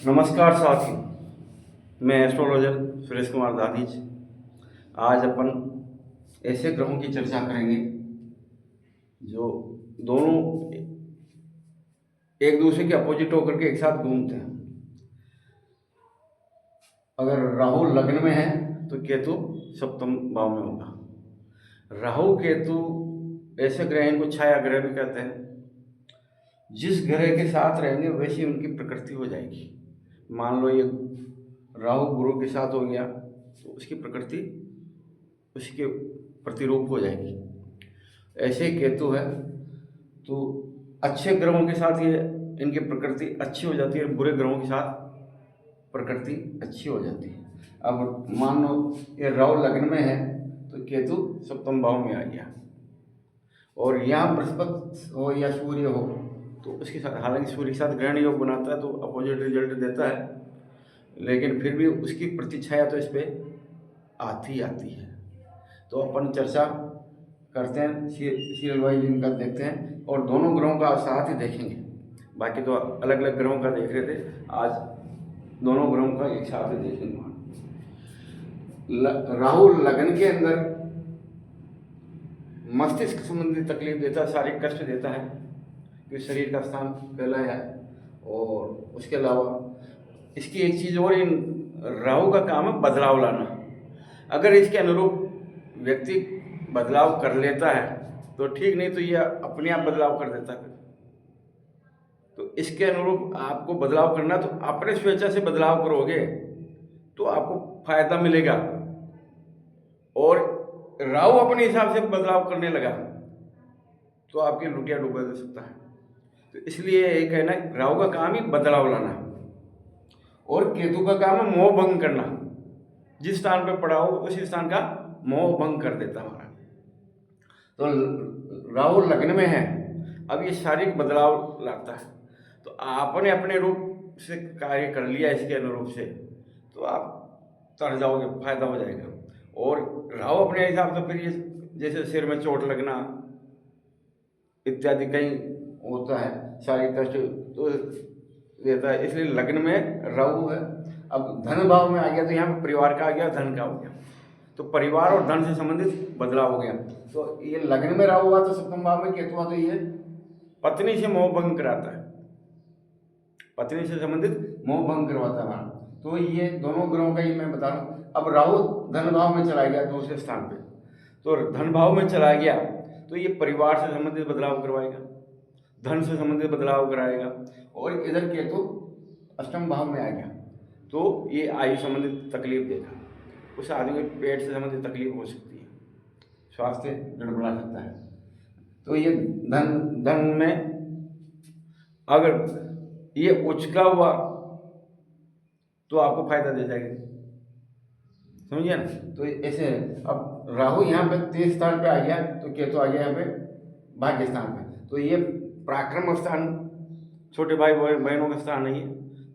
नमस्कार साथियों, मैं एस्ट्रोलॉजर सुरेश कुमार दादीज। आज अपन ऐसे ग्रहों की चर्चा करेंगे जो दोनों एक दूसरे के अपोजिट होकर के एक साथ घूमते हैं। अगर राहु लग्न में है तो केतु सप्तम भाव में होगा। राहु केतु ऐसे ग्रह हैं, इनको छाया ग्रह भी कहते हैं। जिस ग्रह के साथ रहेंगे वैसी उनकी प्रकृति हो जाएगी। मान लो ये राहु गुरु के साथ हो गया तो उसकी प्रकृति उसके प्रतिरूप हो जाएगी। ऐसे केतु है तो अच्छे ग्रहों के साथ ये इनकी प्रकृति अच्छी हो जाती है, बुरे ग्रहों के साथ प्रकृति अच्छी हो जाती है। अब मान लो ये राहु लग्न में है तो केतु सप्तम भाव में आ गया, और यहाँ बृहस्पति हो या सूर्य हो तो उसके साथ, हालांकि सूर्य के साथ ग्रहण योग बनाता है तो अपोजिट रिजल्ट देता है, लेकिन फिर भी उसकी प्रतिछाया तो इस पर आती है। तो अपन चर्चा करते हैं, सीरियल वाइज इनका देखते हैं और दोनों ग्रहों का साथ ही देखेंगे। बाकी तो अलग अलग ग्रहों का देख रहे थे, आज दोनों ग्रहों का एक साथ ही देखेंगे। राहु लगन के अंदर मस्तिष्क संबंधी तकलीफ देता है, शारीरिक कष्ट देता है क्योंकि शरीर का स्थान पहला है। और उसके अलावा इसकी एक चीज़ और, इन राहु का काम है बदलाव लाना। अगर इसके अनुरूप व्यक्ति बदलाव कर लेता है तो ठीक, नहीं तो ये अपने आप बदलाव कर देता है। तो इसके अनुरूप आपको बदलाव करना, तो अपने स्वेच्छा से बदलाव करोगे तो आपको फायदा मिलेगा। और राहु अपने हिसाब से बदलाव करने लगा तो आपकी लुटिया डूबा दे सकता है। तो इसलिए ये कहना, राहु का काम ही बदलाव लाना और केतु का काम है मोह भंग करना। जिस स्थान पे पड़ा हो उसी स्थान का मोह भंग कर देता हमारा। तो राहु लग्न में है, अब ये शारीरिक बदलाव लाता है, तो आपने अपने रूप से कार्य कर लिया इसके अनुरूप से तो आप तर जाओगे, फायदा हो जाएगा। और राहु अपने हिसाब से फिर ये जैसे सिर में चोट लगना इत्यादि कहीं होता है, शारीरिक कष्ट तो देता है। इसलिए लग्न में राहु है। अब धन भाव में आ गया तो यहाँ पे परिवार का आ गया, धन का हो गया, तो परिवार और धन से संबंधित बदलाव हो गया। तो ये लग्न में राहु हुआ तो सप्तम भाव में केतु हुआ तो ये पत्नी से मोह भंग कराता है, पत्नी से संबंधित मोह भंग करवाता है हमारा। तो ये दोनों ग्रहों का ही मैं बता रहा हूँ। अब राहु धन भाव में चला गया दूसरे स्थान पे, तो धन भाव में चला गया तो ये परिवार से संबंधित बदलाव करवाएगा, धन से संबंधित बदलाव कराएगा। और इधर केतु अष्टम भाव में आ गया तो ये आयु संबंधित तकलीफ देगा। उस आदमी के पेट से संबंधित तकलीफ हो सकती है, स्वास्थ्य गड़बड़ा सकता है। तो ये धन में अगर ये उचका हुआ तो आपको फायदा दे जाएगा, समझिए ना। तो ऐसे अब राहु यहाँ पे 23 स्थान पे आ गया तो केतु आ गया यहाँ पे भाग्य स्थान पे। तो ये पराक्रम स्थान, छोटे भाई बहनों का स्थान नहीं है,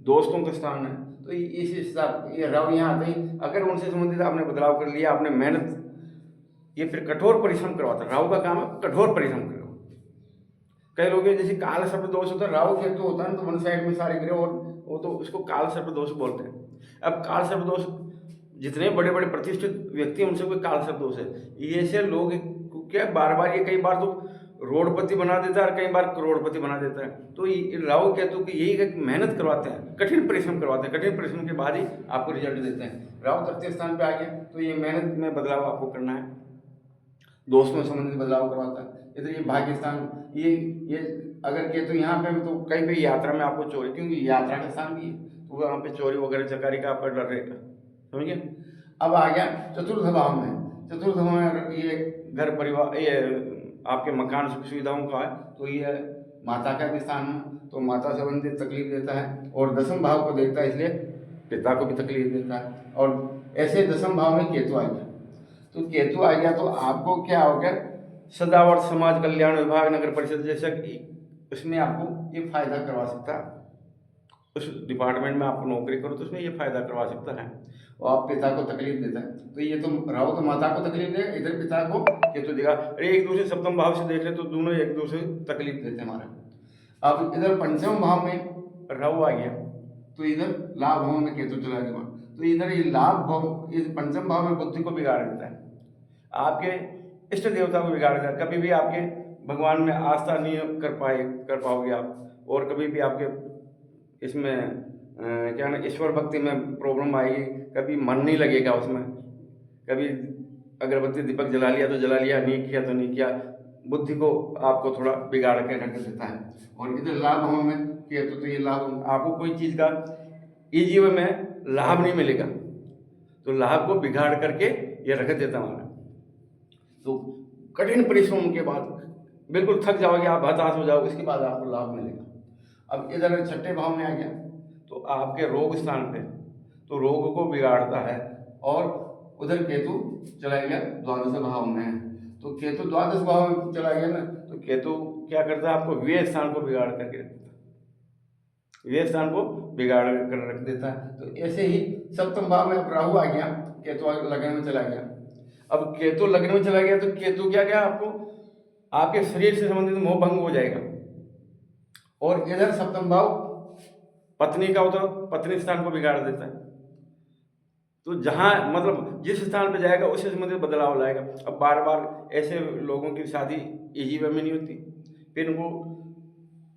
दोस्तों का स्थान है। तो इस हिसाब ये राहु यहाँ आते ही अगर उनसे संबंधित आपने बदलाव कर लिया, आपने मेहनत, ये फिर कठोर परिश्रम करवाता है। राहु का काम है कठोर परिश्रम करो। कई लोग जैसे काल सर्प दोष होता है, राहु केतु होता है तो वन साइड में सारे ग्रह, और वो तो उसको काल सर्प दोष बोलते हैं। अब काल सर्प दोष जितने बड़े बड़े प्रतिष्ठित व्यक्ति हैं उनसे कोई काल सर्प दोष है। ये ऐसे लोग क्या बार बार, ये कई बार तो रोडपति बना देता है और कई बार करोड़पति बना देता है। तो राहु केतु की यही मेहनत करवाते हैं, कठिन परिश्रम करवाते हैं, कठिन परिश्रम के बाद ही आपको रिजल्ट देते हैं। राहु तृतीय स्थान पे आ गया तो ये मेहनत में बदलाव आपको करना है, दोस्तों से संबंधित बदलाव करवाता है। इधर ये भाग्य स्थान, ये अगर केतु यहाँ पे तो कहीं पे यात्रा में आपको चोरी, क्योंकि यात्रा का स्थान भी है तो वहाँ पे चोरी वगैरह चकारी का आपका डर रहेगा, समझिए। अब आ गया चतुर्थ भाव में। चतुर्थ भाव में ये घर परिवार, ये आपके मकान सुख सुविधाओं का है, तो ये माता का भी स्थान है तो माता से संबंधित तकलीफ देता है। और दसम भाव को देखता है इसलिए पिता को भी तकलीफ देता है। और ऐसे दसम भाव में केतु आ गया, तो केतु आ गया तो आपको क्या हो गया, सदावर्त समाज कल्याण विभाग नगर परिषद जैसा उसमें आपको ये फायदा करवा सकता है। उस डिपार्टमेंट में आप नौकरी करो तो उसमें ये फायदा करवा सकता है। और आप पिता को तकलीफ देता है तो ये तो राहु तो माता को तकलीफ देगा, इधर पिता को केतु देगा। अरे एक दूसरे सप्तम भाव से देख रहे तो दोनों एक दूसरे तकलीफ देते हैं हमारा। अब इधर पंचम भाव में राहु आ गया तो इधर लाभ भाव में केतु चला गया, तो इधर ये लाभ भाव इस पंचम भाव में बुद्धि को बिगाड़ देता है, आपके इष्ट देवता को बिगाड़ देता है। कभी भी आपके भगवान में आस्था नहीं कर पाओगे आप, और कभी भी आपके इसमें क्या ना ईश्वर भक्ति में प्रॉब्लम आएगी, कभी मन नहीं लगेगा उसमें, कभी अगरबत्ती दीपक जला लिया तो जला लिया, नहीं किया तो नहीं किया, बुद्धि को आपको थोड़ा बिगाड़ के रख देता है। और इधर लाभ भाव में केतु, तो ये लाभ आपको कोई चीज़ का इस जीवन में लाभ नहीं मिलेगा, तो लाभ को बिगाड़ करके ये रख देता हमारा। तो कठिन परिश्रम के बाद बिल्कुल थक जाओगे, आप हताश हो जाओगे, इसके बाद आपको लाभ मिलेगा। अब इधर छठे भाव में आ गया तो आपके रोग स्थान पे, तो रोग को बिगाड़ता है। और उधर केतु चला गया द्वादश भाव में, तो केतु द्वादश भाव में चला गया ना, तो केतु क्या करता है, आपको व्यय स्थान को बिगाड़ करके रख देता है, व्यय स्थान को बिगाड़ कर रख देता है। तो ऐसे ही सप्तम भाव में अब राहु आ गया, केतु लग्न में चला गया। अब केतु लग्न में चला गया तो केतु क्या क्या आपको आपके शरीर से संबंधित मोह भंग हो जाएगा। और इधर सप्तम भाव पत्नी का होता है, पत्नी स्थान को बिगाड़ देता है। तो जहाँ मतलब जिस स्थान पे जाएगा उसी संबंधित बदलाव लाएगा। अब बार बार ऐसे लोगों की शादी इसी वे में नहीं होती, फिर उनको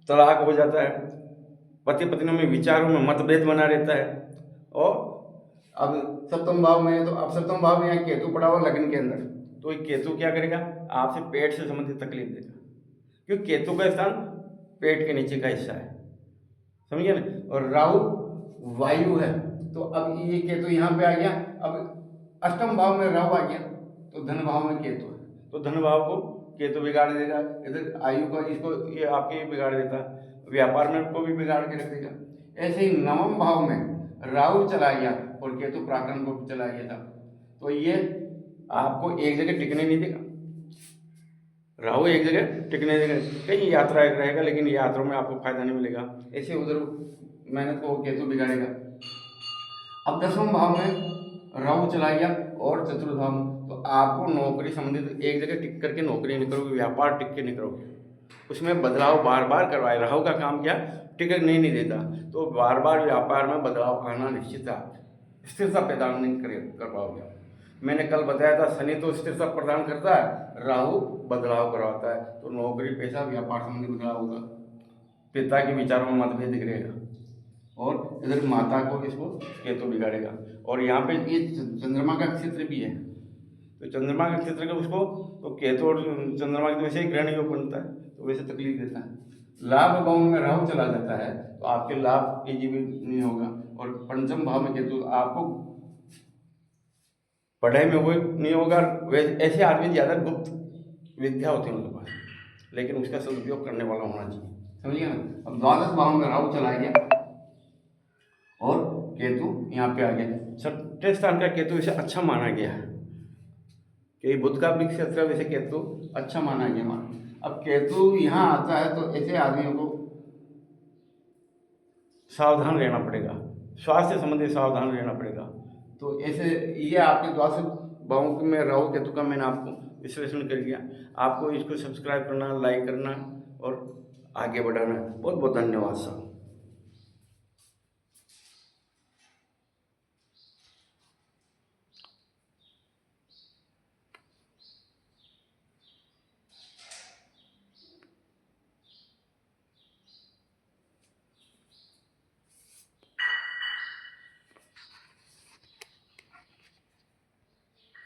तलाक हो जाता है, पति पत्नी में विचारों में मतभेद बना रहता है। और अब सप्तम भाव में है, तो अब सप्तम भाव में यहाँ केतु पड़ा हुआ लग्न के अंदर, तो केतु क्या करेगा, आपसे पेट से संबंधित तकलीफ देगा, क्योंकि केतु का स्थान पेट के नीचे का हिस्सा है, समझिए ना। और राहु वायु है, तो अब ये केतु यहाँ पे आ गया। अब अष्टम भाव में राहु आ गया, तो धन भाव में केतु है, तो धन भाव को केतु बिगाड़ देगा। इधर आयु का इसको ये आपके बिगाड़ देता है, व्यापार में को भी बिगाड़ के रख देगा। ऐसे ही नवम भाव में राहु चला गया और केतु पराक्रम को चला गया था, तो ये आपको एक जगह टिकने नहीं देगा, राहु एक जगह टिकने देगा, कहीं यात्रा रहेगा लेकिन यात्रा में आपको फायदा नहीं मिलेगा। ऐसे उधर मेहनत को केतु बिगाड़ेगा। अब दसवें भाव में राहु चला गया और चतुर्थ भाव में, तो आपको नौकरी संबंधित एक जगह टिक करके नौकरी नहीं करोगे, व्यापार टिक के नहीं करोगे, उसमें बदलाव बार बार करवाए। राहु का काम क्या, टिकट नहीं देता, तो बार बार व्यापार में बदलाव आना निश्चित है, स्थिरता प्रदान नहीं कर पाओगे। मैंने कल बताया था शनि तो स्थिरता प्रदान करता है, राहु बदलाव करवाता है, तो नौकरी पेशा व्यापार संबंधी बदलाव होगा, पिता के विचारों में मतभेद दिखेगा। और इधर माता को इसको केतु बिगाड़ेगा। और यहाँ पे ये चंद्रमा का क्षेत्र भी है, तो चंद्रमा का क्षेत्र का उसको तो केतु और चंद्रमा के वैसे ही ग्रहण योग बनता है, तो वैसे तकलीफ देता है। लाभ भाव में राहु चला जाता है तो आपके लाभ इजी भी नहीं होगा। और पंचम भाव में केतु, आपको पढ़ाई में वो नहीं होगा। वैसे ऐसे आदमी ज़्यादा गुप्त विद्या होती है उनके पास, लेकिन उसका सदुपयोग करने वाला होना चाहिए, समझिए ना। अब द्वादश भाव में राहु चला गया और केतु यहाँ पे आ गया। छठे स्थान का केतु इसे अच्छा माना गया है कि बुध का भी क्षेत्र वैसे केतु अच्छा माना गया। अब केतु यहाँ आता है तो ऐसे आदमियों को सावधान रहना पड़ेगा, स्वास्थ्य संबंधी सावधान रहना पड़ेगा। तो ऐसे ये आपके द्वादश भावों में राहु केतु का मैंने आपको विश्लेषण कर दिया। आपको इसको सब्सक्राइब करना, लाइक करना और आगे बढ़ाना। बहुत बहुत धन्यवाद साहब।